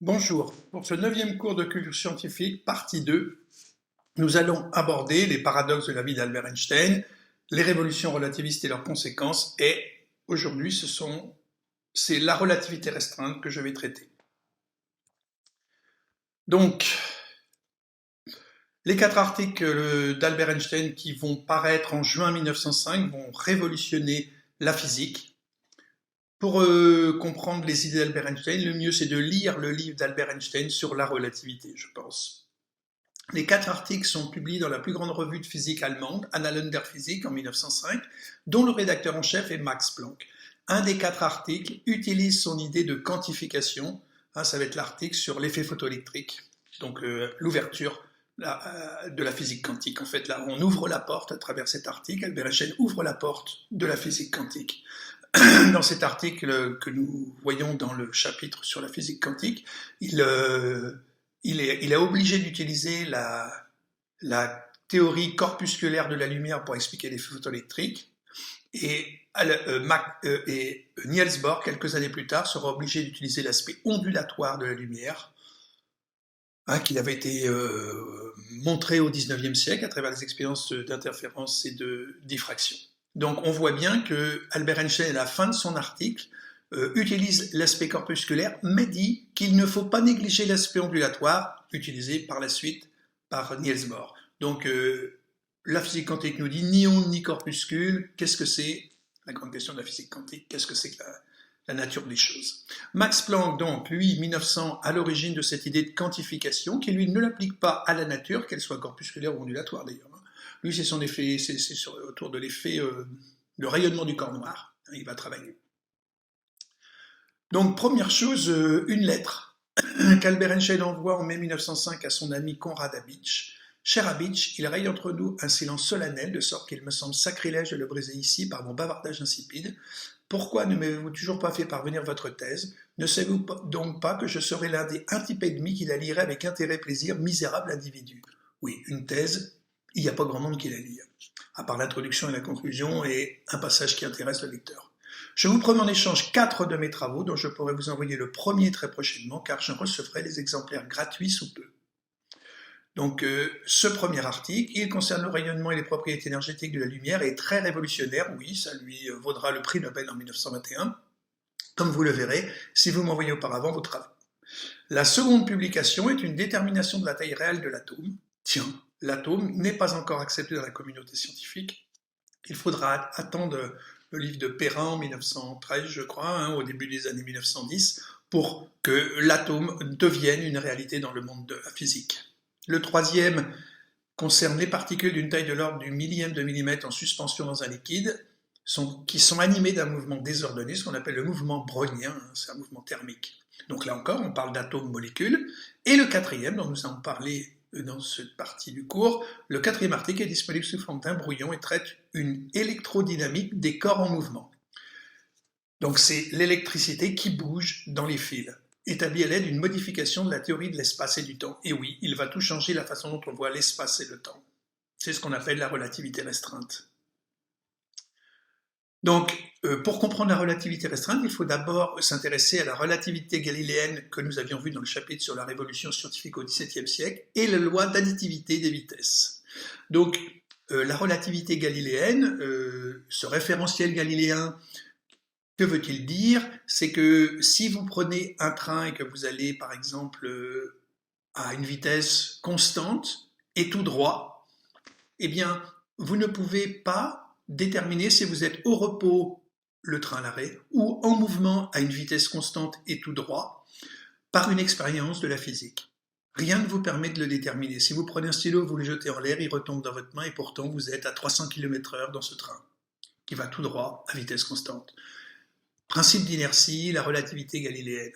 Bonjour, pour ce 9e cours de culture scientifique, partie 2, nous allons aborder les paradoxes de la vie d'Albert Einstein, les révolutions relativistes et leurs conséquences, et aujourd'hui c'est la relativité restreinte que je vais traiter. Donc, les 4 articles d'Albert Einstein qui vont paraître en juin 1905 vont révolutionner la physique. Pour comprendre les idées d'Albert Einstein, le mieux c'est de lire le livre d'Albert Einstein sur la relativité, je pense. Les 4 articles sont publiés dans la plus grande revue de physique allemande, Annalen der Physik, en 1905, dont le rédacteur en chef est Max Planck. Un des 4 articles utilise son idée de quantification, ça va être l'article sur l'effet photoélectrique, donc l'ouverture de la physique quantique. En fait, là, on ouvre la porte à travers cet article, Albert Einstein ouvre la porte de la physique quantique. Dans cet article que nous voyons dans le chapitre sur la physique quantique, il est obligé d'utiliser la théorie corpusculaire de la lumière pour expliquer les photoélectriques. Et Niels Bohr, quelques années plus tard, sera obligé d'utiliser l'aspect ondulatoire de la lumière, qui avait été montré au XIXe siècle à travers les expériences d'interférence et de diffraction. Donc on voit bien que Albert Einstein, à la fin de son article, utilise l'aspect corpusculaire, mais dit qu'il ne faut pas négliger l'aspect ondulatoire, utilisé par la suite par Niels Bohr. Donc la physique quantique nous dit ni onde ni corpuscule. Qu'est-ce que c'est? La grande question de la physique quantique, qu'est-ce que c'est que la nature des choses? Max Planck, donc, lui, 1900, à l'origine de cette idée de quantification, qui lui ne l'applique pas à la nature, qu'elle soit corpusculaire ou ondulatoire d'ailleurs. Lui, c'est son effet, c'est autour de l'effet, le rayonnement du corps noir. Il va travailler. Donc, première chose, une lettre qu'Albert Einstein envoie en mai 1905 à son ami Konrad Habitsch. Cher Habitsch, il règne entre nous un silence solennel, de sorte qu'il me semble sacrilège de le briser ici par mon bavardage insipide. Pourquoi ne m'avez-vous toujours pas fait parvenir votre thèse? Ne savez-vous donc pas que je serais l'un des un type et demi qui la lirait avec intérêt et plaisir, misérable individu? Oui, une thèse, il n'y a pas grand monde qui la lit, à part l'introduction et la conclusion et un passage qui intéresse le lecteur. Je vous promets en échange 4 de mes travaux, dont je pourrai vous envoyer le premier très prochainement, car j'en recevrai des exemplaires gratuits sous peu. Donc ce premier article, il concerne le rayonnement et les propriétés énergétiques de la lumière et est très révolutionnaire, oui, ça lui vaudra le prix Nobel en 1921, comme vous le verrez si vous m'envoyez auparavant vos travaux. La seconde publication est une détermination de la taille réelle de l'atome. Tiens, l'atome n'est pas encore accepté dans la communauté scientifique. Il faudra attendre le livre de Perrin en 1913, je crois, au début des années 1910, pour que l'atome devienne une réalité dans le monde de la physique. Le troisième concerne les particules d'une taille de l'ordre du millième de millimètre en suspension dans un liquide, qui sont animées d'un mouvement désordonné, ce qu'on appelle le mouvement brownien, c'est un mouvement thermique. Donc là encore, on parle d'atomes-molécules. Et le quatrième, dont nous allons parler dans cette partie du cours, le quatrième article est disponible sous forme d'un brouillon et traite une électrodynamique des corps en mouvement. Donc c'est l'électricité qui bouge dans les fils, établie à l'aide d'une modification de la théorie de l'espace et du temps. Et oui, il va tout changer la façon dont on voit l'espace et le temps. C'est ce qu'on appelle la relativité restreinte. Donc, pour comprendre la relativité restreinte, il faut d'abord s'intéresser à la relativité galiléenne que nous avions vue dans le chapitre sur la révolution scientifique au XVIIe siècle et la loi d'additivité des vitesses. Donc, la relativité galiléenne, ce référentiel galiléen, que veut-il dire? C'est que si vous prenez un train et que vous allez, par exemple, à une vitesse constante et tout droit, eh bien, vous ne pouvez pas déterminer si vous êtes au repos, le train à l'arrêt, ou en mouvement à une vitesse constante et tout droit, par une expérience de la physique. Rien ne vous permet de le déterminer. Si vous prenez un stylo, vous le jetez en l'air, il retombe dans votre main et pourtant vous êtes à 300 km/h dans ce train, qui va tout droit à vitesse constante. Principe d'inertie, la relativité galiléenne.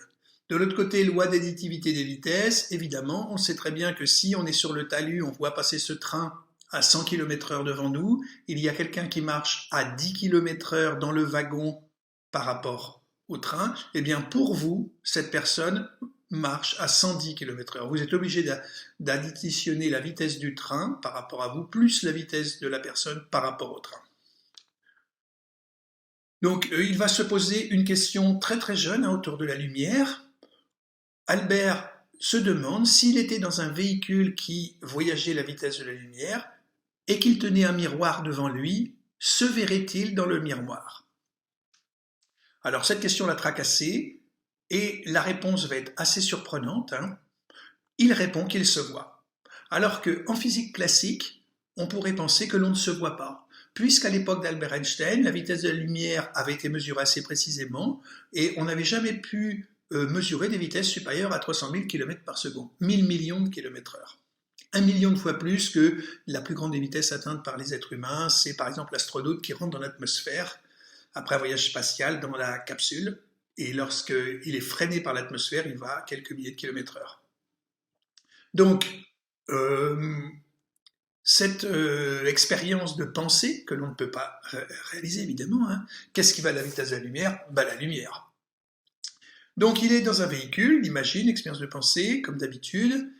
De l'autre côté, loi d'additivité des vitesses, évidemment, on sait très bien que si on est sur le talus, on voit passer ce train à 100 km/h devant nous, il y a quelqu'un qui marche à 10 km/h dans le wagon par rapport au train, eh bien pour vous, cette personne marche à 110 km/h. Vous êtes obligé d'additionner la vitesse du train par rapport à vous, plus la vitesse de la personne par rapport au train. Donc il va se poser une question très très jeune autour de la lumière. Albert se demande s'il était dans un véhicule qui voyageait à la vitesse de la lumière et qu'il tenait un miroir devant lui, se verrait-il dans le miroir? Alors cette question l'a tracassé et la réponse va être assez surprenante, hein. Il répond qu'il se voit. Alors qu'en physique classique, on pourrait penser que l'on ne se voit pas, puisqu'à l'époque d'Albert Einstein, la vitesse de la lumière avait été mesurée assez précisément et on n'avait jamais pu mesurer des vitesses supérieures à 300 000 km par seconde, 1000 millions de km heure. 1 million de fois plus que la plus grande des vitesses atteintes par les êtres humains. C'est par exemple l'astronaute qui rentre dans l'atmosphère après un voyage spatial dans la capsule, et lorsqu'il est freiné par l'atmosphère, il va à quelques milliers de kilomètres heure. Donc, cette expérience de pensée, que l'on ne peut pas réaliser évidemment, hein, qu'est-ce qui va à la vitesse de la lumière? La lumière. Donc il est dans un véhicule, il imagine, expérience de pensée, comme d'habitude,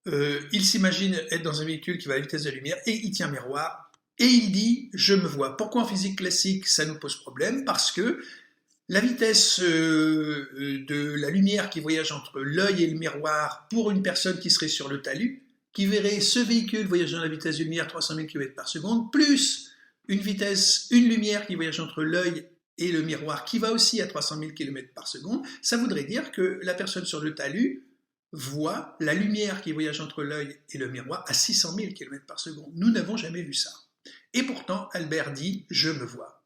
il s'imagine être dans un véhicule qui va à la vitesse de la lumière, et il tient un miroir, et il dit « je me vois ». Pourquoi en physique classique ça nous pose problème? Parce que la vitesse de la lumière qui voyage entre l'œil et le miroir pour une personne qui serait sur le talus, qui verrait ce véhicule voyageant à la vitesse de lumière 300 000 km par seconde, plus une lumière qui voyage entre l'œil et le miroir qui va aussi à 300 000 km par seconde, ça voudrait dire que la personne sur le talus voit la lumière qui voyage entre l'œil et le miroir à 600 000 km par seconde. Nous n'avons jamais vu ça. Et pourtant, Albert dit « je me vois ».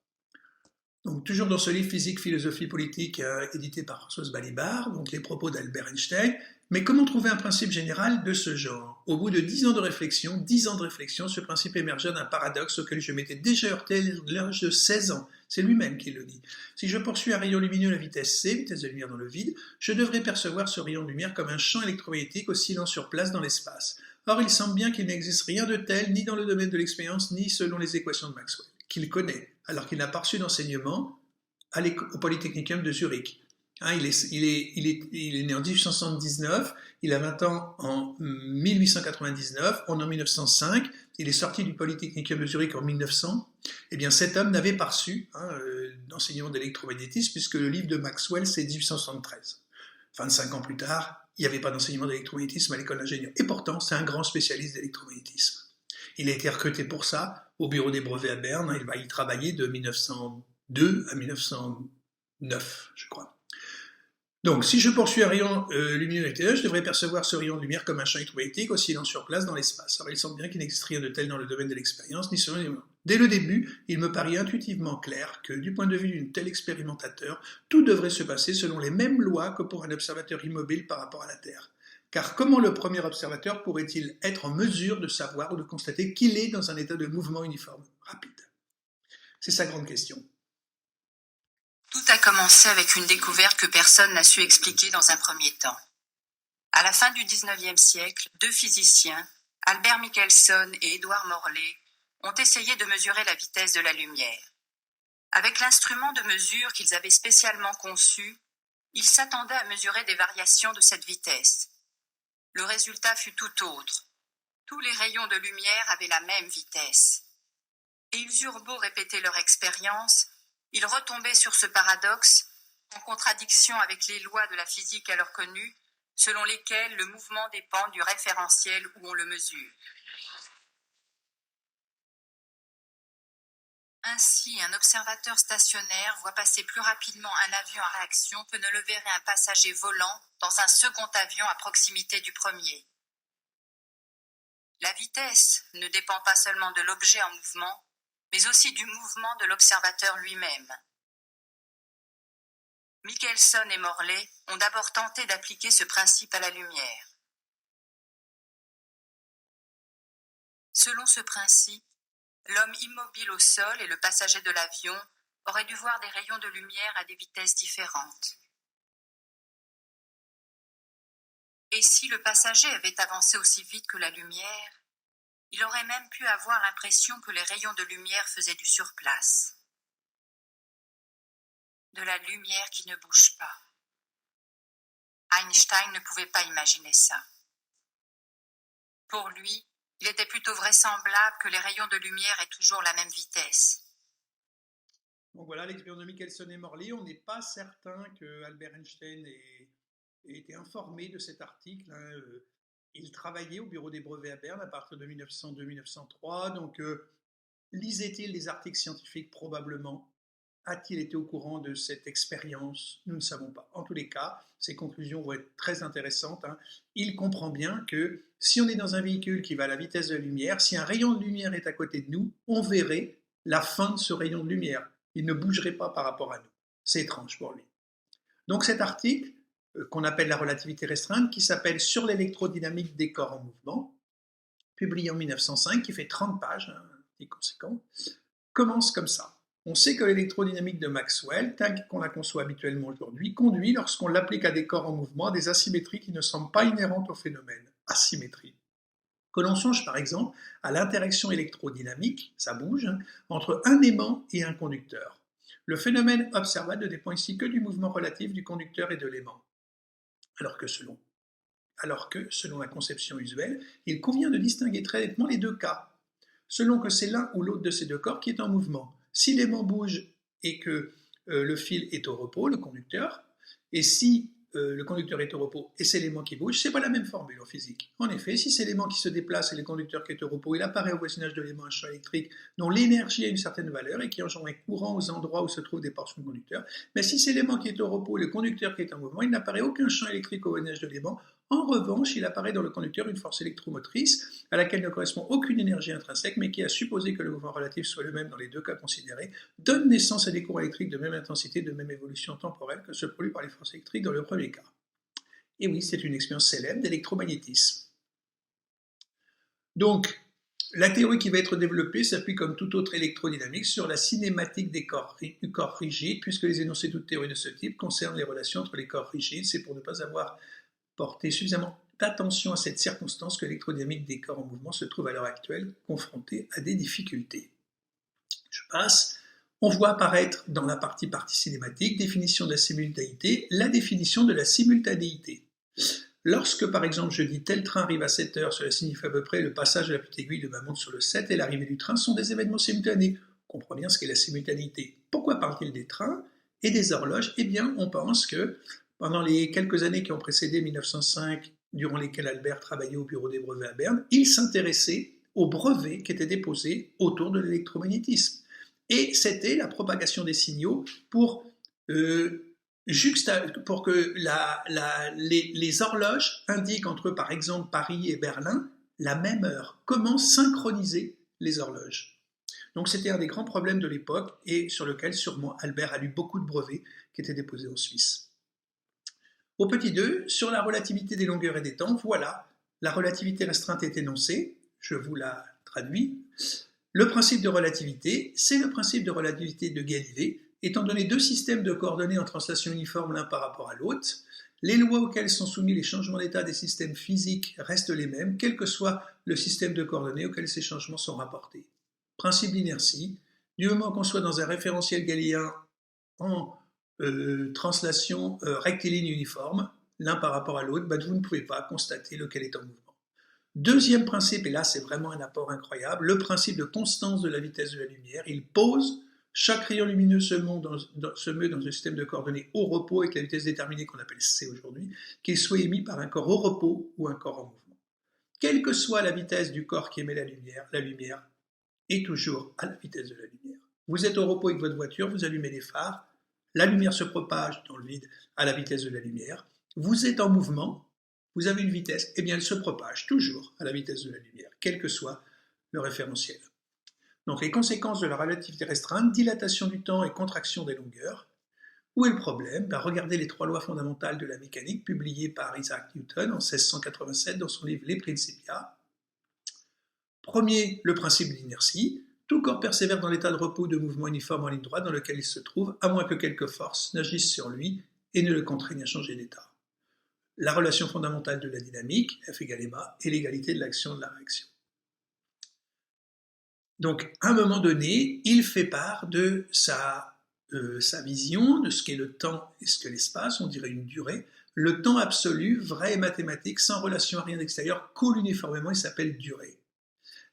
Donc, toujours dans ce livre Physique, philosophie politique, édité par Françoise Balibar, donc les propos d'Albert Einstein. Mais comment trouver un principe général de ce genre? Au bout de 10 ans de réflexion, ce principe émergea d'un paradoxe auquel je m'étais déjà heurté à l'âge de 16 ans. C'est lui-même qui le dit. Si je poursuis un rayon lumineux à la vitesse c, vitesse de lumière dans le vide, je devrais percevoir ce rayon de lumière comme un champ électromagnétique oscillant sur place dans l'espace. Or, il semble bien qu'il n'existe rien de tel, ni dans le domaine de l'expérience, ni selon les équations de Maxwell, qu'il connaît, alors qu'il n'a pas reçu d'enseignement au Polytechnicum de Zurich. Hein, il est né en 1879, il a 20 ans en 1899, on est en 1905, il est sorti du Polytechnicum de Zurich en 1900. Eh bien, cet homme n'avait pas reçu d'enseignement d'électromagnétisme, puisque le livre de Maxwell, c'est 1873. 25 ans plus tard, il n'y avait pas d'enseignement d'électromagnétisme à l'école d'ingénieur. Et pourtant, c'est un grand spécialiste d'électromagnétisme. Il a été recruté pour ça au bureau des brevets à Berne. Il va y travailler de 1902 à 1909, je crois. Donc, si je poursuis un rayon lumineux éclairé, je devrais percevoir ce rayon de lumière comme un champ électromagnétique oscillant sur place dans l'espace. Alors, il semble bien qu'il n'existe rien de tel dans le domaine de l'expérience, ni selon les moments. Dès le début, il me paraît intuitivement clair que, du point de vue d'un tel expérimentateur, tout devrait se passer selon les mêmes lois que pour un observateur immobile par rapport à la Terre. Car comment le premier observateur pourrait-il être en mesure de savoir ou de constater qu'il est dans un état de mouvement uniforme, rapide? C'est sa grande question. Tout a commencé avec une découverte que personne n'a su expliquer dans un premier temps. À la fin du XIXe siècle, deux physiciens, Albert Michelson et Édouard Morley, ont essayé de mesurer la vitesse de la lumière. Avec l'instrument de mesure qu'ils avaient spécialement conçu, ils s'attendaient à mesurer des variations de cette vitesse. Le résultat fut tout autre. Tous les rayons de lumière avaient la même vitesse. Et ils eurent beau répéter leur expérience, ils retombaient sur ce paradoxe, en contradiction avec les lois de la physique alors connues, selon lesquelles le mouvement dépend du référentiel où on le mesure. Ainsi, un observateur stationnaire voit passer plus rapidement un avion en réaction que ne le verrait un passager volant dans un second avion à proximité du premier. La vitesse ne dépend pas seulement de l'objet en mouvement, mais aussi du mouvement de l'observateur lui-même. Michelson et Morley ont d'abord tenté d'appliquer ce principe à la lumière. Selon ce principe, l'homme immobile au sol et le passager de l'avion auraient dû voir des rayons de lumière à des vitesses différentes. Et si le passager avait avancé aussi vite que la lumière, il aurait même pu avoir l'impression que les rayons de lumière faisaient du surplace. De la lumière qui ne bouge pas. Einstein ne pouvait pas imaginer ça. Pour lui, il était plutôt vraisemblable que les rayons de lumière aient toujours la même vitesse. Donc voilà l'expérience de Michelson et Morley. On n'est pas certain que Albert Einstein ait été informé de cet article. Il travaillait au bureau des brevets à Berne à partir de 1902-1903. Donc, lisait-il des articles scientifiques? Probablement. A-t-il été au courant de cette expérience? Nous ne savons pas. En tous les cas, ses conclusions vont être très intéressantes. Il comprend bien que si on est dans un véhicule qui va à la vitesse de la lumière, si un rayon de lumière est à côté de nous, on verrait la fin de ce rayon de lumière. Il ne bougerait pas par rapport à nous. C'est étrange pour lui. Donc cet article, qu'on appelle la relativité restreinte, qui s'appelle Sur l'électrodynamique des corps en mouvement, publié en 1905, qui fait 30 pages, un petit conséquent, commence comme ça. On sait que l'électrodynamique de Maxwell, telle qu'on la conçoit habituellement aujourd'hui, conduit, lorsqu'on l'applique à des corps en mouvement, à des asymétries qui ne semblent pas inhérentes au phénomène. Asymétrie. Que l'on songe par exemple à l'interaction électrodynamique, ça bouge, entre un aimant et un conducteur. Le phénomène observable ne dépend ici que du mouvement relatif du conducteur et de l'aimant. Alors que selon la conception usuelle, il convient de distinguer très nettement les deux cas, selon que c'est l'un ou l'autre de ces deux corps qui est en mouvement. Si l'aimant bouge et que le fil est au repos, le conducteur, et si le conducteur est au repos et c'est l'aimant qui bouge, c'est pas la même formule en physique. En effet, si c'est l'aimant qui se déplace et le conducteur qui est au repos, il apparaît au voisinage de l'aimant un champ électrique dont l'énergie a une certaine valeur et qui engendre un courant aux endroits où se trouvent des portions de conducteur. Mais si c'est l'aimant qui est au repos et le conducteur qui est en mouvement, il n'apparaît aucun champ électrique au voisinage de l'aimant. En revanche, il apparaît dans le conducteur une force électromotrice à laquelle ne correspond aucune énergie intrinsèque, mais qui, à supposer que le mouvement relatif soit le même dans les deux cas considérés, donne naissance à des courants électriques de même intensité, de même évolution temporelle que ceux produits par les forces électriques dans le premier cas. Et oui, c'est une expérience célèbre d'électromagnétisme. Donc, la théorie qui va être développée s'appuie comme toute autre électrodynamique sur la cinématique du corps rigide, puisque les énoncés de toute théorie de ce type concernent les relations entre les corps rigides. C'est pour ne pas avoir porté suffisamment d'attention à cette circonstance que l'électrodynamique des corps en mouvement se trouve à l'heure actuelle confrontée à des difficultés. Je passe. On voit apparaître dans la partie cinématique, définition de la simultanéité, la définition de la simultanéité. Lorsque, par exemple, je dis tel train arrive à 7 heures, cela signifie à peu près le passage de la petite aiguille de ma montre sur le 7 et l'arrivée du train sont des événements simultanés. On comprend bien ce qu'est la simultanéité. Pourquoi parle-t-il des trains et des horloges? Eh bien, on pense que pendant les quelques années qui ont précédé 1905, durant lesquelles Albert travaillait au bureau des brevets à Berne, il s'intéressait aux brevets qui étaient déposés autour de l'électromagnétisme. Et c'était la propagation des signaux pour que les horloges indiquent entre, par exemple, Paris et Berlin la même heure. Comment synchroniser les horloges? Donc c'était un des grands problèmes de l'époque et sur lequel sûrement Albert a lu beaucoup de brevets qui étaient déposés en Suisse. Au petit 2, sur la relativité des longueurs et des temps, voilà, la relativité restreinte est énoncée, je vous la traduis. Le principe de relativité, c'est le principe de relativité de Galilée, étant donné deux systèmes de coordonnées en translation uniforme l'un par rapport à l'autre. Les lois auxquelles sont soumis les changements d'état des systèmes physiques restent les mêmes, quel que soit le système de coordonnées auquel ces changements sont rapportés. Principe d'inertie, du moment qu'on soit dans un référentiel galiléen en translation rectiligne uniforme, l'un par rapport à l'autre, vous ne pouvez pas constater lequel est en mouvement. Deuxième principe, et là c'est vraiment un apport incroyable, le principe de constance de la vitesse de la lumière. Il pose chaque rayon lumineux se meut dans un système de coordonnées au repos avec la vitesse déterminée qu'on appelle c aujourd'hui, qu'il soit émis par un corps au repos ou un corps en mouvement. Quelle que soit la vitesse du corps qui émet la lumière est toujours à la vitesse de la lumière. Vous êtes au repos avec votre voiture, vous allumez les phares, la lumière se propage dans le vide à la vitesse de la lumière. Vous êtes en mouvement, vous avez une vitesse, et bien elle se propage toujours à la vitesse de la lumière, quel que soit le référentiel. Donc les conséquences de la relativité restreinte, dilatation du temps et contraction des longueurs. Où est le problème? Regardez les 3 lois fondamentales de la mécanique publiées par Isaac Newton en 1687 dans son livre Les Principia. Premier, le principe de l'inertie. Tout corps persévère dans l'état de repos de mouvement uniforme en ligne droite dans lequel il se trouve, à moins que quelque force n'agisse sur lui et ne le contraigne à changer d'état. La relation fondamentale de la dynamique, F égale ma, et l'égalité de l'action et de la réaction. Donc, à un moment donné, il fait part de sa vision, de ce qu'est le temps et ce qu'est l'espace, on dirait une durée. Le temps absolu, vrai et mathématique, sans relation à rien d'extérieur, coule uniformément, il s'appelle durée.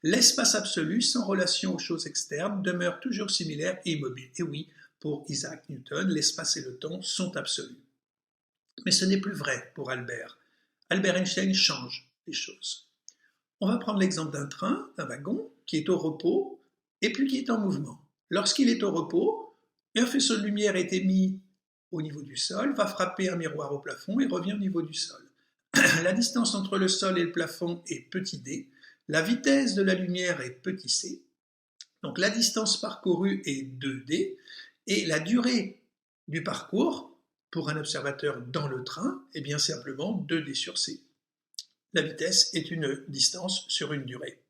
L'espace absolu, sans relation aux choses externes, demeure toujours similaire et immobile. Et oui, pour Isaac Newton, l'espace et le temps sont absolus. Mais ce n'est plus vrai pour Albert. Albert Einstein change les choses. On va prendre l'exemple d'un train, d'un wagon, qui est au repos et puis qui est en mouvement. Lorsqu'il est au repos, un faisceau de lumière est émis au niveau du sol, va frapper un miroir au plafond et revient au niveau du sol. La distance entre le sol et le plafond est petit d, la vitesse de la lumière est petit c, donc la distance parcourue est 2d, et la durée du parcours, pour un observateur dans le train, est bien simplement 2d sur c. La vitesse est une distance sur une durée.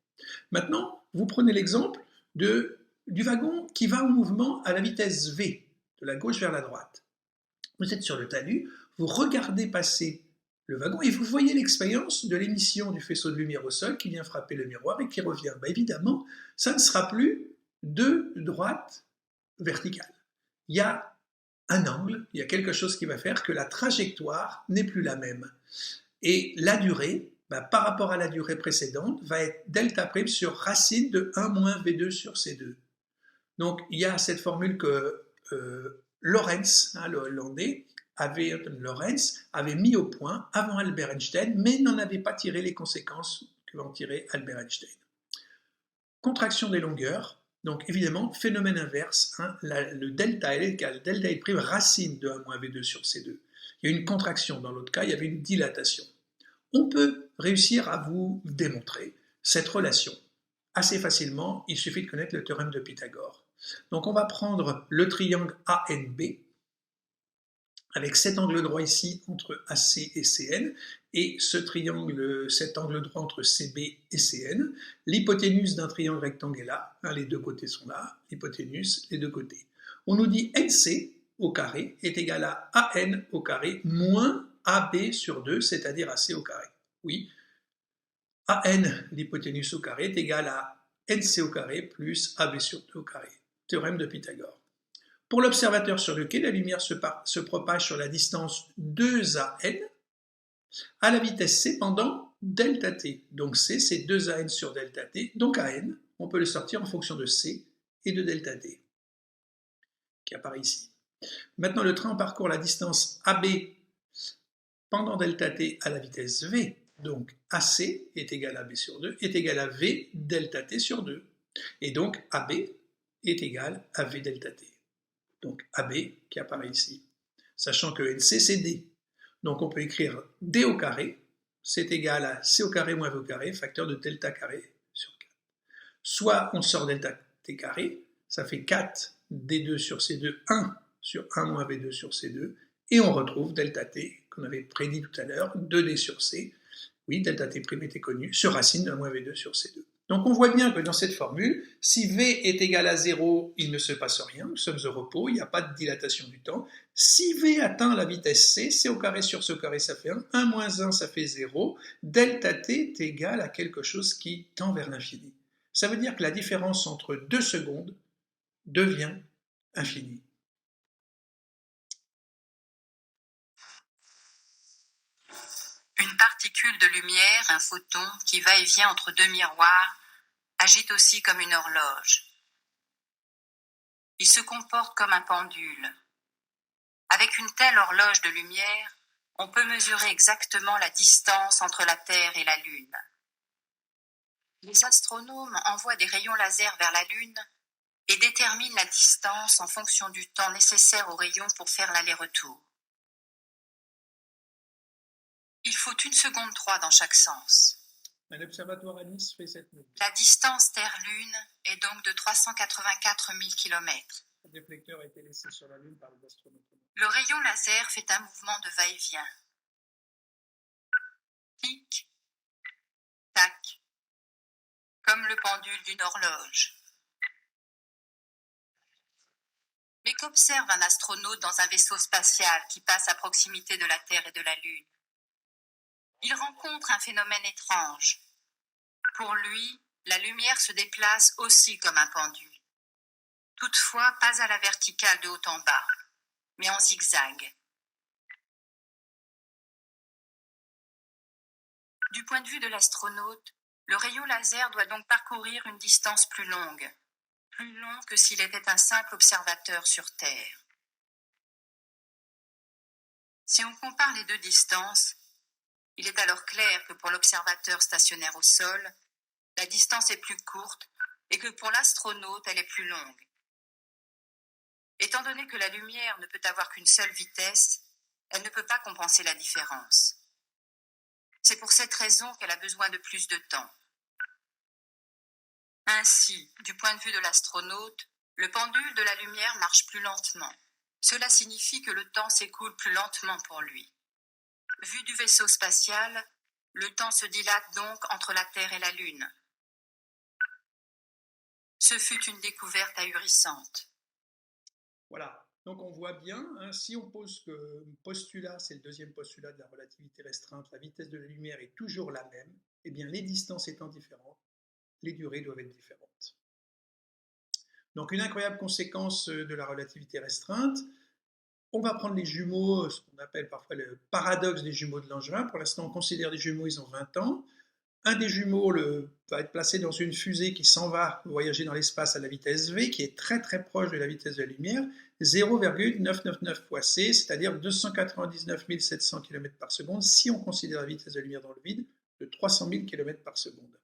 Maintenant, vous prenez l'exemple du wagon qui va en mouvement à la vitesse v, de la gauche vers la droite. Vous êtes sur le talus, vous regardez passer le wagon et vous voyez l'expérience de l'émission du faisceau de lumière au sol qui vient frapper le miroir et qui revient. Évidemment, ça ne sera plus deux droites verticales. Il y a un angle, il y a quelque chose qui va faire que la trajectoire n'est plus la même. Et la durée, par rapport à la durée précédente, va être delta prime sur racine de 1 moins V2 sur C2. Donc il y a cette formule que Lorentz, le Hollandais, avait mis au point avant Albert Einstein, mais n'en avait pas tiré les conséquences que va en tirer Albert Einstein. Contraction des longueurs, donc évidemment, phénomène inverse, le delta L est égal delta L' racine de 1 moins V2 sur C2. Il y a une contraction, dans l'autre cas, il y avait une dilatation. On peut réussir à vous démontrer cette relation assez facilement, il suffit de connaître le théorème de Pythagore. Donc on va prendre le triangle ANB, avec cet angle droit ici entre AC et CN, et cet angle droit entre CB et CN. L'hypoténuse d'un triangle rectangle est là, les deux côtés sont là, l'hypoténuse, les deux côtés. On nous dit NC au carré est égal à AN au carré moins AB sur 2, c'est-à-dire AC au carré. Oui, AN, l'hypoténuse au carré, est égal à NC au carré plus AB sur 2 au carré. Théorème de Pythagore. Pour l'observateur sur lequel la lumière se propage sur la distance 2AN, à la vitesse c pendant delta t. Donc c, c'est 2AN sur delta t. Donc AN, on peut le sortir en fonction de c et de delta t, qui apparaît ici. Maintenant, le train parcourt la distance AB pendant delta t à la vitesse v. Donc AC est égal à B sur 2, est égal à V delta t sur 2. Et donc AB est égal à V delta t. Donc AB qui apparaît ici. Sachant que NC c'est D. Donc on peut écrire D au carré, c'est égal à C au carré moins V au carré, facteur de delta carré sur 4. Soit on sort delta t carré, ça fait 4 D2 sur C2, 1 sur 1 moins V2 sur C2, et on retrouve delta t qu'on avait prédit tout à l'heure, 2D sur C. Oui, delta t' était connu, sur racine de 1 moins V2 sur C2. Donc on voit bien que dans cette formule, si V est égal à 0, il ne se passe rien, nous sommes au repos, il n'y a pas de dilatation du temps. Si V atteint la vitesse C, C au carré sur C au carré, ça fait 1, 1 moins 1, ça fait 0, delta t est égal à quelque chose qui tend vers l'infini. Ça veut dire que la différence entre 2 secondes devient infinie. Une particule de lumière, un photon, qui va et vient entre deux miroirs, agite aussi comme une horloge. Il se comporte comme un pendule. Avec une telle horloge de lumière, on peut mesurer exactement la distance entre la Terre et la Lune. Les astronomes envoient des rayons laser vers la Lune et déterminent la distance en fonction du temps nécessaire aux rayons pour faire l'aller-retour. Il faut 1 seconde 3 dans chaque sens. Un observatoire à Nice fait cette mesure. La distance Terre-Lune est donc de 384 000 km. Le déflecteur a été laissé sur la Lune par les astronautes. Le rayon laser fait un mouvement de va-et-vient. Tic, tac, comme le pendule d'une horloge. Mais qu'observe un astronaute dans un vaisseau spatial qui passe à proximité de la Terre et de la Lune? Il rencontre un phénomène étrange. Pour lui, la lumière se déplace aussi comme un pendule. Toutefois, pas à la verticale de haut en bas, mais en zigzag. Du point de vue de l'astronaute, le rayon laser doit donc parcourir une distance plus longue que s'il était un simple observateur sur Terre. Si on compare les deux distances, il est alors clair que pour l'observateur stationnaire au sol, la distance est plus courte et que pour l'astronaute, elle est plus longue. Étant donné que la lumière ne peut avoir qu'une seule vitesse, elle ne peut pas compenser la différence. C'est pour cette raison qu'elle a besoin de plus de temps. Ainsi, du point de vue de l'astronaute, le pendule de la lumière marche plus lentement. Cela signifie que le temps s'écoule plus lentement pour lui. Vu du vaisseau spatial, le temps se dilate donc entre la Terre et la Lune. Ce fut une découverte ahurissante. Voilà, donc on voit bien, hein, si on pose que postulat, c'est le deuxième postulat de la relativité restreinte, la vitesse de la lumière est toujours la même, eh bien les distances étant différentes, les durées doivent être différentes. Donc une incroyable conséquence de la relativité restreinte, on va prendre les jumeaux, ce qu'on appelle parfois le paradoxe des jumeaux de Langevin. Pour l'instant, on considère des jumeaux, ils ont 20 ans. Un des jumeaux va être placé dans une fusée qui s'en va voyager dans l'espace à la vitesse v, qui est très très proche de la vitesse de la lumière, 0,999 fois c, c'est-à-dire 299 700 km par seconde, si on considère la vitesse de la lumière dans le vide de 300 000 km par seconde.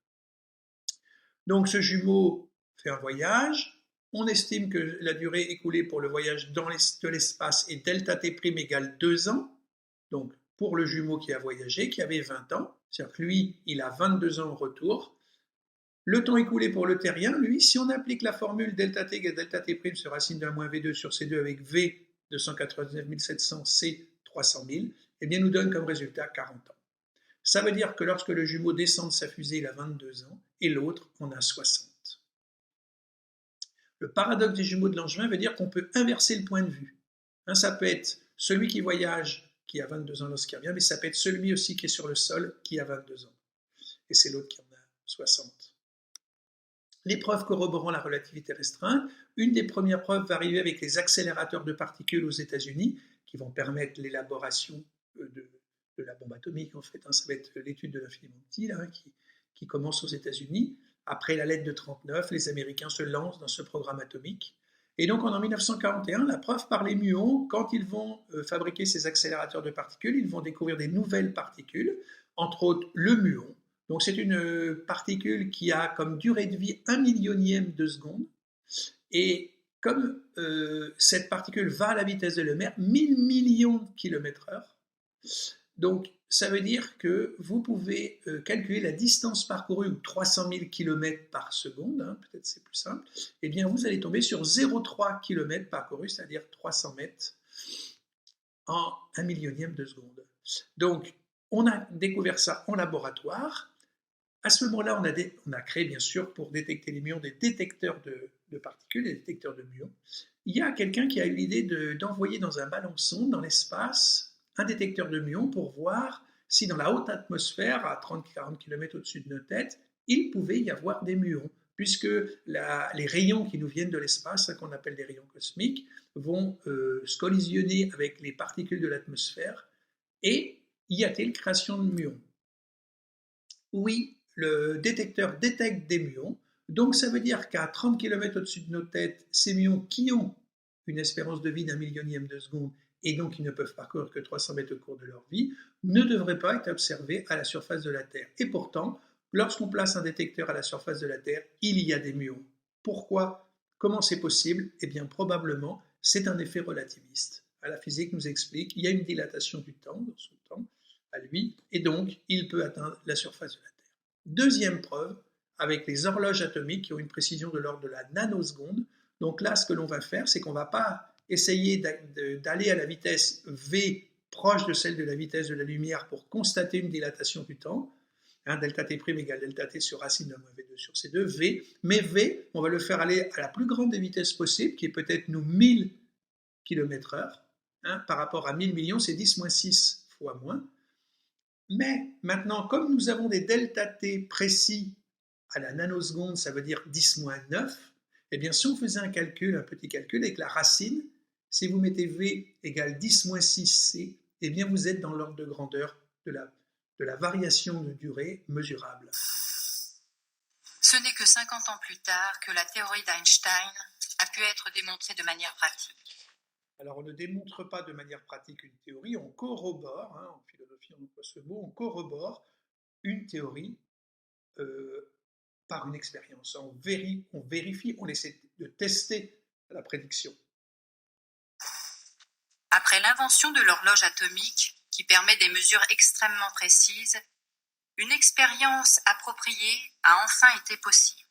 Donc ce jumeau fait un voyage. On estime que la durée écoulée pour le voyage de l'espace est delta t' égale 2 ans. Donc pour le jumeau qui a voyagé, qui avait 20 ans, c'est-à-dire que lui, il a 22 ans au retour. Le temps écoulé pour le terrien, lui, si on applique la formule delta t égale delta t' sur racine d'un moins v2 sur c2 avec v 299 700, c 300 000, eh bien nous donne comme résultat 40 ans. Ça veut dire que lorsque le jumeau descend de sa fusée, il a 22 ans et l'autre en a 60. Le paradoxe des jumeaux de Langevin veut dire qu'on peut inverser le point de vue. Ça peut être celui qui voyage qui a 22 ans lorsqu'il revient, mais ça peut être celui aussi qui est sur le sol qui a 22 ans. Et c'est l'autre qui en a 60. Les preuves corroborant la relativité restreinte, une des premières preuves va arriver avec les accélérateurs de particules aux États-Unis, qui vont permettre l'élaboration de la bombe atomique, en fait. Ça va être l'étude de l'infiniment petit, là, qui commence aux États-Unis. Après la lettre de 1939, les Américains se lancent dans ce programme atomique. Et donc en 1941, la preuve par les muons, quand ils vont fabriquer ces accélérateurs de particules, ils vont découvrir des nouvelles particules, entre autres le muon. Donc c'est une particule qui a comme durée de vie 1/1000 de seconde. Et comme cette particule va à la vitesse de la lumière, 1000 millions de km/h, donc ça veut dire que vous pouvez calculer la distance parcourue, ou 300 000 km par seconde, peut-être c'est plus simple, et bien vous allez tomber sur 0,3 km parcouru, c'est-à-dire 300 mètres en 1/1000 de seconde. Donc on a découvert ça en laboratoire. À ce moment-là, on a créé, bien sûr, pour détecter les muons, des détecteurs de particules, des détecteurs de muons. Il y a quelqu'un qui a eu l'idée d'envoyer dans un ballon-sonde, dans l'espace, un détecteur de muons pour voir si dans la haute atmosphère, à 30-40 km au-dessus de nos têtes, il pouvait y avoir des muons, puisque les rayons qui nous viennent de l'espace, qu'on appelle des rayons cosmiques, vont se collisionner avec les particules de l'atmosphère. Et y a-t-il création de muons? Oui, le détecteur détecte des muons, donc ça veut dire qu'à 30 km au-dessus de nos têtes, ces muons qui ont une espérance de vie d'1/1000 de seconde et donc qui ne peuvent parcourir que 300 mètres au cours de leur vie, ne devraient pas être observés à la surface de la Terre. Et pourtant, lorsqu'on place un détecteur à la surface de la Terre, il y a des muons. Pourquoi? Comment c'est possible? Eh bien, probablement, c'est un effet relativiste. La physique nous explique qu'il y a une dilatation du temps, dans son temps, à lui, et donc il peut atteindre la surface de la Terre. Deuxième preuve, avec les horloges atomiques qui ont une précision de l'ordre de la nanoseconde. Donc là, ce que l'on va faire, c'est qu'on ne va pas essayer d'aller à la vitesse v proche de celle de la vitesse de la lumière pour constater une dilatation du temps. Delta t' égale delta t sur racine de moins v2 sur c2, v. Mais v, on va le faire aller à la plus grande des vitesses possibles, qui est peut-être nous 1000 km/h. Par rapport à 1000 millions, c'est 10-6 fois moins. Mais maintenant, comme nous avons des delta t précis à la nanoseconde, ça veut dire 10-9, eh bien si on faisait un petit calcul avec la racine, si vous mettez v égale 10-6c, eh bien vous êtes dans l'ordre de grandeur de la variation de durée mesurable. Ce n'est que 50 ans plus tard que la théorie d'Einstein a pu être démontrée de manière pratique. Alors on ne démontre pas de manière pratique une théorie, on corrobore, hein, en philosophie on emploie ce mot, on corrobore une théorie euh, par une expérience. On vérifie, on essaie de tester la prédiction. Après l'invention de l'horloge atomique, qui permet des mesures extrêmement précises, une expérience appropriée a enfin été possible.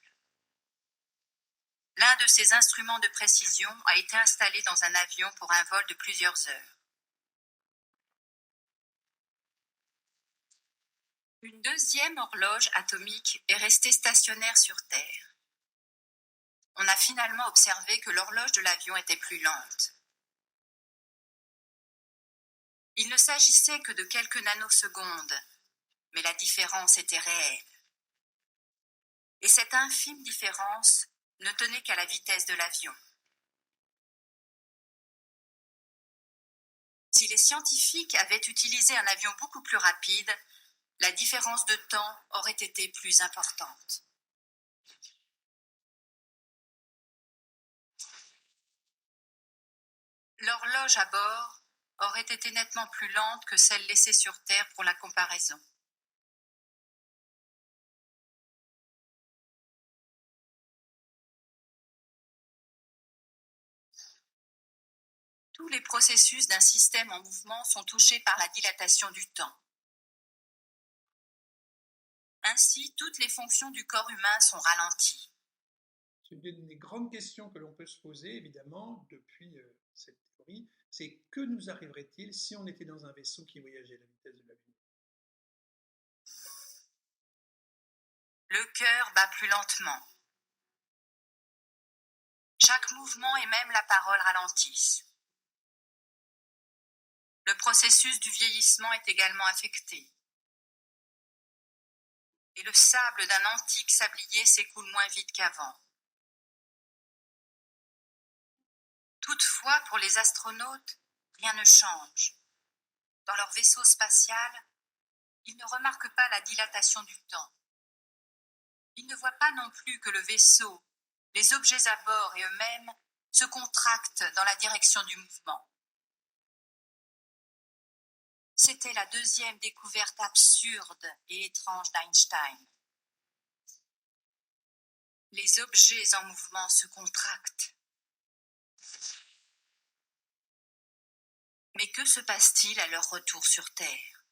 L'un de ces instruments de précision a été installé dans un avion pour un vol de plusieurs heures. Une deuxième horloge atomique est restée stationnaire sur Terre. On a finalement observé que l'horloge de l'avion était plus lente. Il ne s'agissait que de quelques nanosecondes, mais la différence était réelle. Et cette infime différence ne tenait qu'à la vitesse de l'avion. Si les scientifiques avaient utilisé un avion beaucoup plus rapide, la différence de temps aurait été plus importante. L'horloge à bord aurait été nettement plus lente que celle laissée sur Terre pour la comparaison. Tous les processus d'un système en mouvement sont touchés par la dilatation du temps. Ainsi, toutes les fonctions du corps humain sont ralenties. C'est une des grandes questions que l'on peut se poser, évidemment, depuis cette théorie, c'est que nous arriverait-il si on était dans un vaisseau qui voyageait à la vitesse de la lumière? Le cœur bat plus lentement. Chaque mouvement et même la parole ralentissent. Le processus du vieillissement est également affecté. Et le sable d'un antique sablier s'écoule moins vite qu'avant. Toutefois, pour les astronautes, rien ne change. Dans leur vaisseau spatial, ils ne remarquent pas la dilatation du temps. Ils ne voient pas non plus que le vaisseau, les objets à bord et eux-mêmes se contractent dans la direction du mouvement. C'était la deuxième découverte absurde et étrange d'Einstein. Les objets en mouvement se contractent. Mais que se passe-t-il à leur retour sur Terre?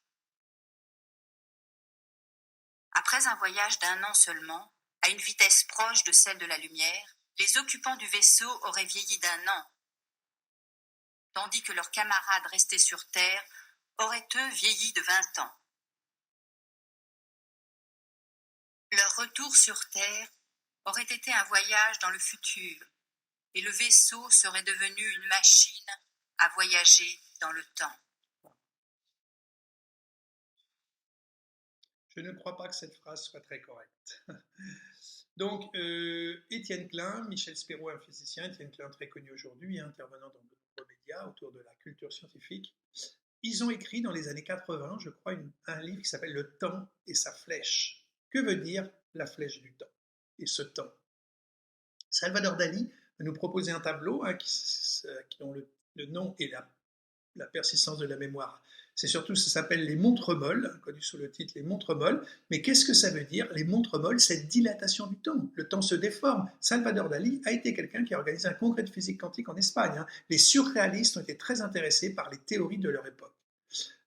Après un voyage d'1 an seulement, à une vitesse proche de celle de la lumière, les occupants du vaisseau auraient vieilli d'1 an, tandis que leurs camarades restés sur Terre auraient eux vieilli de 20 ans. Leur retour sur Terre aurait été un voyage dans le futur, et le vaisseau serait devenu une machine à voyager dans le temps. Je ne crois pas que cette phrase soit très correcte. Donc, Étienne Klein, Michel Spérou, un physicien, Étienne Klein très connu aujourd'hui, intervenant dans de nombreux médias autour de la culture scientifique, ils ont écrit dans les années 80, je crois, un livre qui s'appelle Le temps et sa flèche. Que veut dire la flèche du temps et ce temps? Salvador Dali a nous proposé un tableau dont le nom et la persistance de la mémoire. C'est surtout, ça s'appelle les montres molles, connu sous le titre les montres molles. Mais qu'est-ce que ça veut dire? Les montres molles, c'est dilatation du temps. Le temps se déforme. Salvador Dali a été quelqu'un qui a organisé un congrès de physique quantique en Espagne. Les surréalistes ont été très intéressés par les théories de leur époque.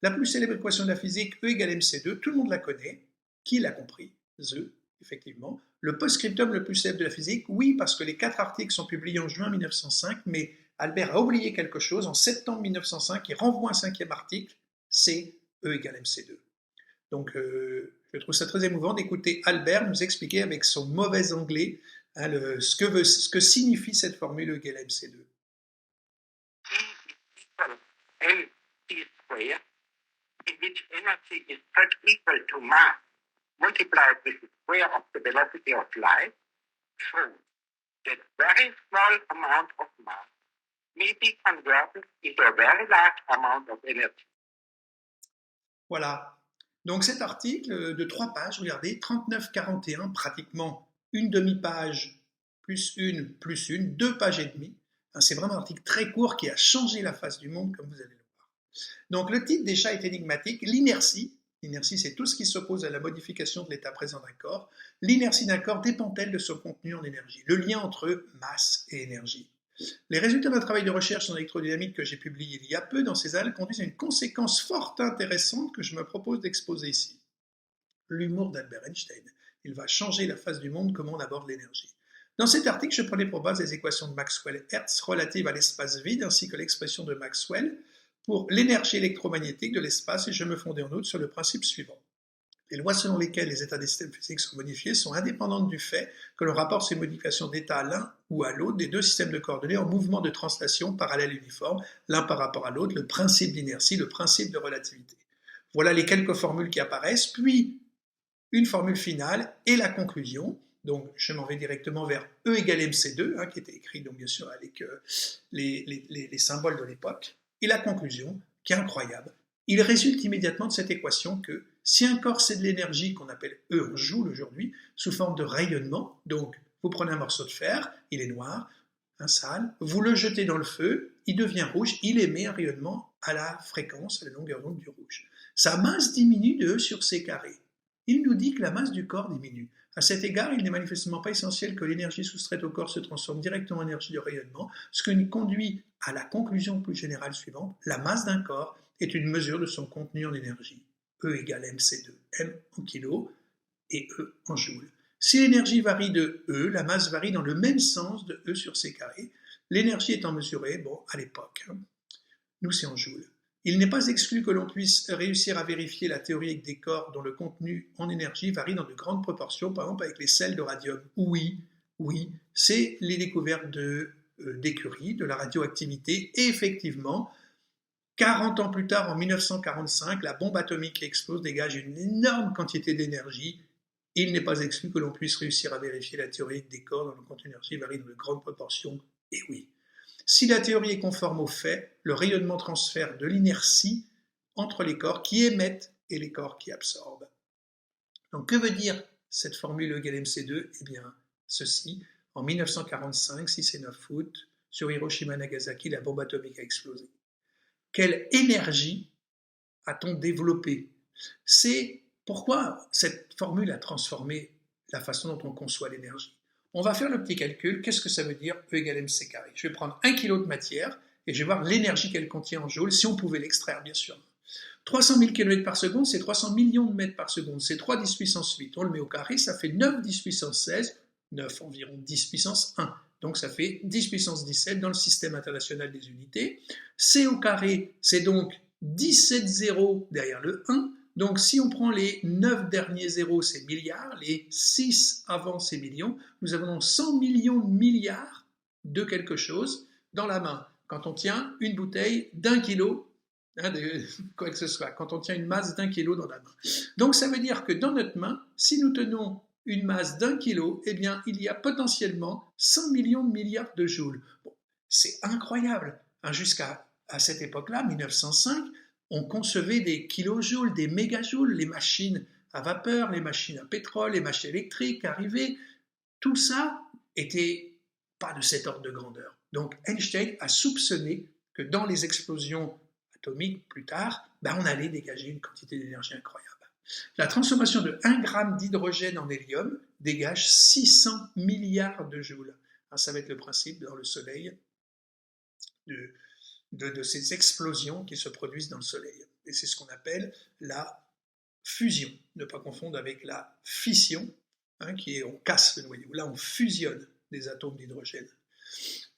La plus célèbre équation de la physique, E égale mc2, tout le monde la connaît. Qui l'a compris? The, effectivement. Le post-scriptum le plus célèbre de la physique, oui, parce que les 4 articles sont publiés en juin 1905, mais Albert a oublié quelque chose en septembre 1905, il renvoie un 5e article, c'est E égale mc2. Donc je trouve ça très émouvant d'écouter Albert nous expliquer avec son mauvais anglais ce que signifie cette formule E égale mc2. Square, in which energy is not equal to mass multiplied with the square of the velocity of light, shows that very small amount of mass may be converted into a very large amount of energy. Voilà. Donc cet article de 3 pages, regardez, 39-41, pratiquement une demi-page plus une, 2 pages et demie, C'est vraiment un article très court qui a changé la face du monde, comme vous allez le voir. Donc le titre déjà est énigmatique. L'inertie, c'est tout ce qui s'oppose à la modification de l'état présent d'un corps. L'inertie d'un corps dépend-elle de son contenu en énergie? Le lien entre masse et énergie. Les résultats d'un travail de recherche en électrodynamique que j'ai publié il y a peu dans ces annales conduisent à une conséquence forte intéressante que je me propose d'exposer ici. L'humour d'Albert Einstein. Il va changer la face du monde, comment on aborde l'énergie. Dans cet article, je prenais pour base les équations de Maxwell-Hertz relatives à l'espace vide ainsi que l'expression de Maxwell pour l'énergie électromagnétique de l'espace et je me fondais en outre sur le principe suivant. Les lois selon lesquelles les états des systèmes physiques sont modifiés sont indépendantes du fait que l'on rapporte ces modifications d'état à l'un ou à l'autre des deux systèmes de coordonnées en mouvement de translation parallèle uniforme, l'un par rapport à l'autre, le principe d'inertie, le principe de relativité. Voilà les quelques formules qui apparaissent, puis une formule finale et la conclusion. Donc, je m'en vais directement vers E égale mc2, qui était écrit donc bien sûr avec les symboles de l'époque. Et la conclusion, qui est incroyable, il résulte immédiatement de cette équation que si un corps c'est de l'énergie qu'on appelle E en joule aujourd'hui, sous forme de rayonnement, donc vous prenez un morceau de fer, il est noir, sale, vous le jetez dans le feu, il devient rouge, il émet un rayonnement à la fréquence, à la longueur d'onde du rouge. Sa masse diminue de E sur C carré. Il nous dit que la masse du corps diminue. À cet égard, il n'est manifestement pas essentiel que l'énergie soustraite au corps se transforme directement en énergie de rayonnement, ce qui nous conduit à la conclusion plus générale suivante. La masse d'un corps est une mesure de son contenu en énergie. E égale mc2, m en kilos et E en joules. Si l'énergie varie de E, la masse varie dans le même sens de E sur C carré. L'énergie étant mesurée, à l'époque, nous c'est en joules. Il n'est pas exclu que l'on puisse réussir à vérifier la théorie avec des corps dont le contenu en énergie varie dans de grandes proportions, par exemple avec les sels de radium. Oui, c'est les découvertes d'Écurie, de la radioactivité, et effectivement, 40 ans plus tard, en 1945, la bombe atomique qui explose dégage une énorme quantité d'énergie. Il n'est pas exclu que l'on puisse réussir à vérifier la théorie des corps dont le contenu d'énergie varie dans de grandes proportions, et oui. Si la théorie est conforme aux faits, le rayonnement transfère de l'inertie entre les corps qui émettent et les corps qui absorbent. Donc que veut dire cette formule E égale mc2? Eh bien, ceci, en 1945, 6 et 9 août, sur Hiroshima et Nagasaki, la bombe atomique a explosé. Quelle énergie a-t-on développé? C'est pourquoi cette formule a transformé la façon dont on conçoit l'énergie. On va faire le petit calcul. Qu'est-ce que ça veut dire E égale mc carré? Je vais prendre 1 kg de matière et je vais voir l'énergie qu'elle contient en joules, si on pouvait l'extraire, bien sûr. 300 000 km par seconde, c'est 300 millions de mètres par seconde. C'est 3 10 puissance 8. On le met au carré, ça fait 9 10 puissance 16, 9 environ 10 puissance 1. Donc ça fait 10 puissance 17 dans le système international des unités. C au carré, c'est donc 17 zéros derrière le 1. Donc si on prend les 9 derniers zéros, c'est milliards, les 6 avant, c'est millions. Nous avons 100 millions de milliards de quelque chose dans la main. Quand on tient une bouteille d'1 kilo, quoi que ce soit, quand on tient une masse d'1 kilo dans la main. Donc ça veut dire que dans notre main, si nous tenons une masse d'1 kilo, eh bien il y a potentiellement 100 millions de milliards de joules. C'est incroyable. Jusqu'à cette époque-là, 1905, on concevait des kilojoules, des mégajoules, les machines à vapeur, les machines à pétrole, les machines électriques arrivaient. Tout ça était pas de cet ordre de grandeur. Donc Einstein a soupçonné que dans les explosions atomiques plus tard, on allait dégager une quantité d'énergie incroyable. La transformation de 1 gramme d'hydrogène en hélium dégage 600 milliards de joules. Ça va être le principe dans le Soleil de ces explosions qui se produisent dans le Soleil. Et c'est ce qu'on appelle la fusion. Ne pas confondre avec la fission, qui est on casse le noyau. Là, on fusionne des atomes d'hydrogène.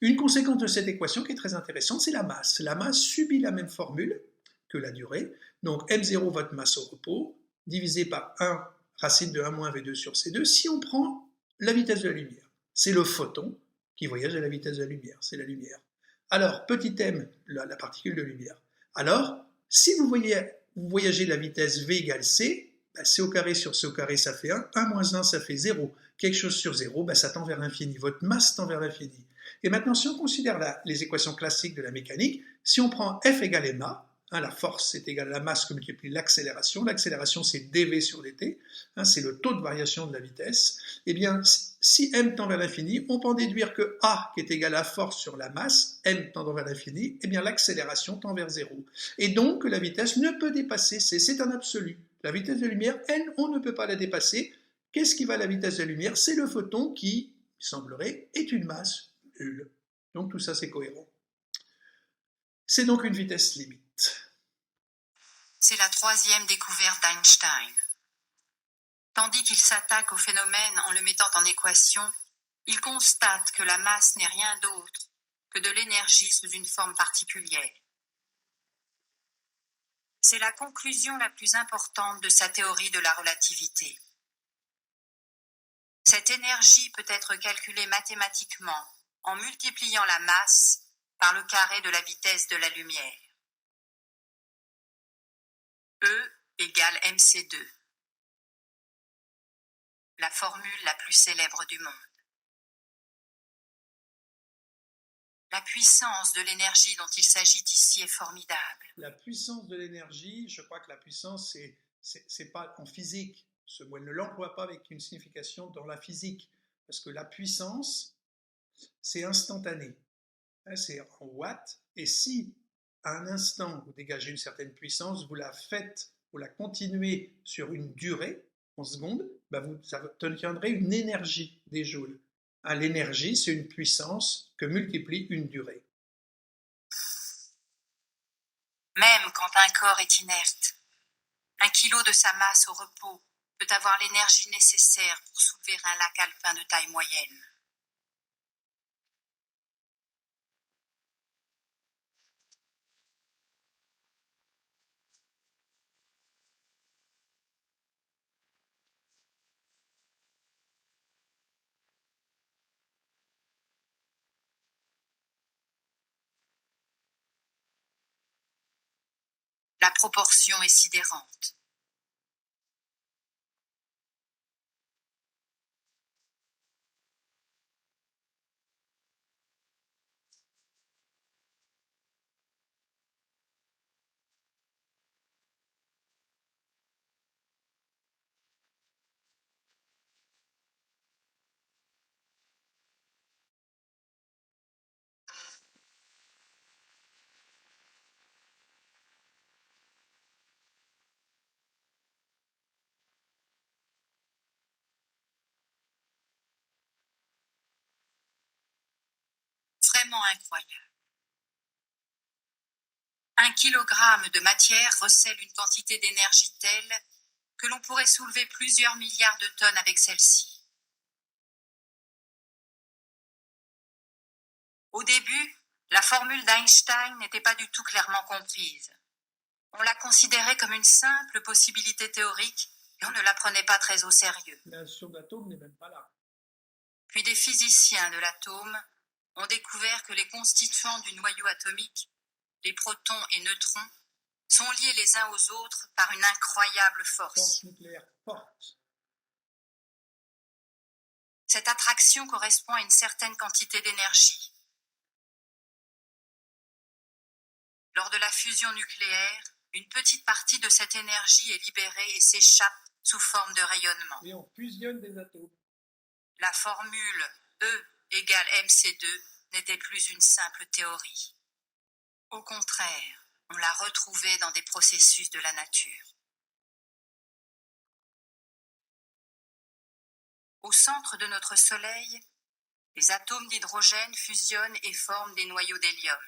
Une conséquence de cette équation qui est très intéressante, c'est la masse. La masse subit la même formule que la durée. Donc M0, votre masse au repos, divisé par 1 racine de 1 moins V2 sur C2, si on prend la vitesse de la lumière. C'est le photon qui voyage à la vitesse de la lumière, c'est la lumière. Alors, petit m, la particule de lumière. Alors, si vous voyagez la vitesse v égale c, c au carré sur c au carré, ça fait 1, 1 moins 1, ça fait 0. Quelque chose sur 0, ça tend vers l'infini. Votre masse tend vers l'infini. Et maintenant, si on considère les équations classiques de la mécanique, si on prend F égale ma, la force est égale à la masse que multiplie l'accélération. L'accélération, c'est dv sur dt, c'est le taux de variation de la vitesse. Eh bien, si m tend vers l'infini, on peut en déduire que A, qui est égal à force sur la masse, m tendant vers l'infini, eh bien l'accélération tend vers 0. Et donc la vitesse ne peut dépasser c, c'est un absolu. La vitesse de la lumière, elle, on ne peut pas la dépasser. Qu'est-ce qui va à la vitesse de la lumière? C'est le photon qui, il semblerait, est une masse nulle. Donc tout ça, c'est cohérent. C'est donc une vitesse limite. C'est la troisième découverte d'Einstein. Tandis qu'il s'attaque au phénomène en le mettant en équation, il constate que la masse n'est rien d'autre que de l'énergie sous une forme particulière. C'est la conclusion la plus importante de sa théorie de la relativité. Cette énergie peut être calculée mathématiquement en multipliant la masse par le carré de la vitesse de la lumière. E égale mc2. La formule la plus célèbre du monde. La puissance de l'énergie dont il s'agit ici est formidable. La puissance de l'énergie, je crois que la puissance, c'est pas en physique. Ce mot, elle ne l'emploie pas avec une signification dans la physique. Parce que la puissance, c'est instantané. C'est en watts. Et si, à un instant, vous dégagez une certaine puissance, vous la faites, vous la continuez sur une durée, en secondes, vous obtiendrez une énergie des joules. L'énergie, c'est une puissance que multiplie une durée. Même quand un corps est inerte, 1 kilo de sa masse au repos peut avoir l'énergie nécessaire pour soulever un lac alpin de taille moyenne. La proportion est sidérante. Vraiment incroyable. 1 kilogramme de matière recèle une quantité d'énergie telle que l'on pourrait soulever plusieurs milliards de tonnes avec celle-ci. Au début, la formule d'Einstein n'était pas du tout clairement comprise. On la considérait comme une simple possibilité théorique et on ne la prenait pas très au sérieux. La notion d'atome n'est même pas là. Puis des physiciens de l'atome ont découvert que les constituants du noyau atomique, les protons et neutrons, sont liés les uns aux autres par une incroyable force. Force nucléaire forte. Cette attraction correspond à une certaine quantité d'énergie. Lors de la fusion nucléaire, une petite partie de cette énergie est libérée et s'échappe sous forme de rayonnement. Et on fusionne des atomes. La formule E égale mc2 n'était plus une simple théorie. Au contraire, on la retrouvait dans des processus de la nature. Au centre de notre Soleil, les atomes d'hydrogène fusionnent et forment des noyaux d'hélium.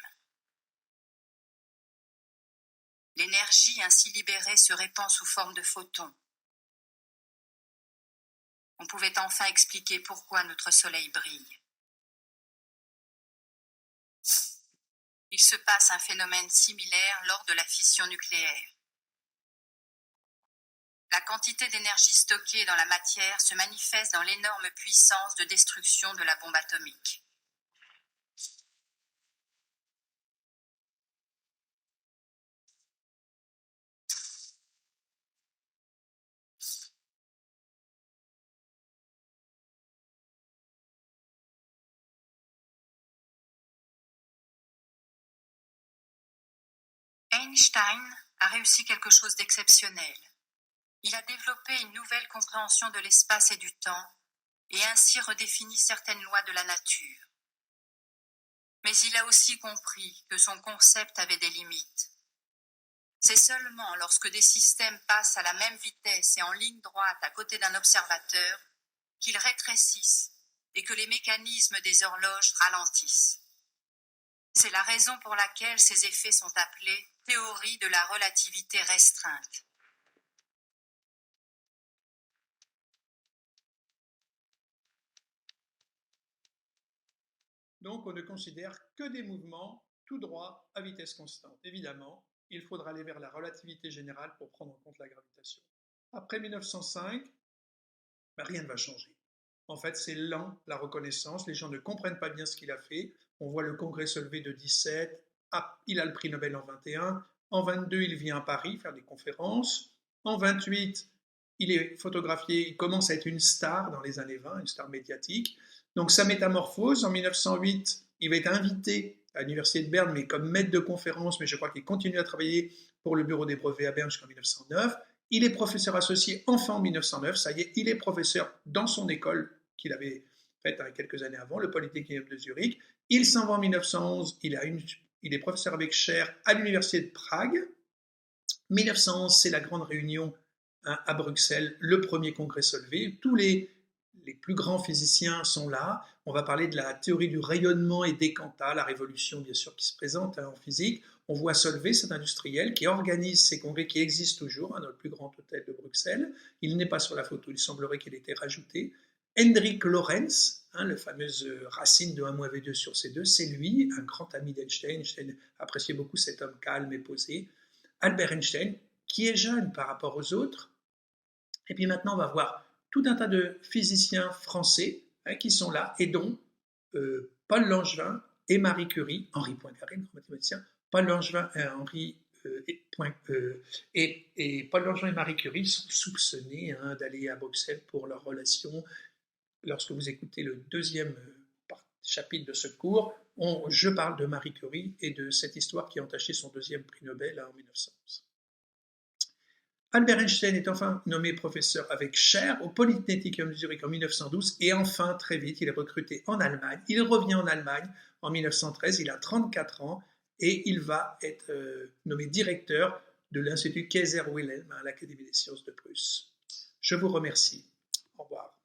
L'énergie ainsi libérée se répand sous forme de photons. On pouvait enfin expliquer pourquoi notre Soleil brille. Il se passe un phénomène similaire lors de la fission nucléaire. La quantité d'énergie stockée dans la matière se manifeste dans l'énorme puissance de destruction de la bombe atomique. Einstein a réussi quelque chose d'exceptionnel. Il a développé une nouvelle compréhension de l'espace et du temps et ainsi redéfini certaines lois de la nature. Mais il a aussi compris que son concept avait des limites. C'est seulement lorsque des systèmes passent à la même vitesse et en ligne droite à côté d'un observateur qu'ils rétrécissent et que les mécanismes des horloges ralentissent. C'est la raison pour laquelle ces effets sont appelés théorie de la relativité restreinte. Donc on ne considère que des mouvements tout droit à vitesse constante. Évidemment, il faudra aller vers la relativité générale pour prendre en compte la gravitation. Après 1905, rien ne va changer. En fait, c'est lent la reconnaissance, les gens ne comprennent pas bien ce qu'il a fait. On voit le congrès se lever de 17, il a le prix Nobel en 21, en 22 il vient à Paris faire des conférences, en 28 il est photographié, il commence à être une star dans les années 20, une star médiatique. Donc sa métamorphose, en 1908, il va être invité à l'université de Berne, mais comme maître de conférence, mais je crois qu'il continue à travailler pour le bureau des brevets à Berne jusqu'en 1909. Il est professeur associé enfin en 1909, ça y est, il est professeur dans son école qu'il avait faite quelques années avant, le Polytechnique de Zurich. Il s'en va en 1911, il est professeur avec Scher à l'université de Prague. 1911, c'est la grande réunion à Bruxelles, le premier congrès Solvay. Tous les plus grands physiciens sont là. On va parler de la théorie du rayonnement et des quanta, la révolution bien sûr qui se présente en physique. On voit Solvay, cet industriel, qui organise ces congrès qui existent toujours dans le plus grand hôtel de Bruxelles. Il n'est pas sur la photo, il semblerait qu'il ait été rajouté. Hendrik Lorentz, la fameuse racine de 1-V2 sur C2, c'est lui, un grand ami d'Einstein. Einstein appréciait beaucoup cet homme calme et posé. Albert Einstein, qui est jeune par rapport aux autres. Et puis maintenant, on va voir tout un tas de physiciens français qui sont là, et dont Paul Langevin et Marie Curie, Henri Poincaré, grand mathématicien, Paul Langevin et Paul Langevin et Marie Curie sont soupçonnés d'aller à Bruxelles pour leur relation. Lorsque vous écoutez le deuxième chapitre de ce cours, je parle de Marie Curie et de cette histoire qui a entaché son deuxième prix Nobel en 1911. Albert Einstein est enfin nommé professeur avec Scher au Polytechnique de Zurich en 1912 et enfin, très vite, il est recruté en Allemagne. Il revient en Allemagne en 1913, il a 34 ans et il va être nommé directeur de l'Institut Kaiser Wilhelm à l'Académie des sciences de Prusse. Je vous remercie. Au revoir.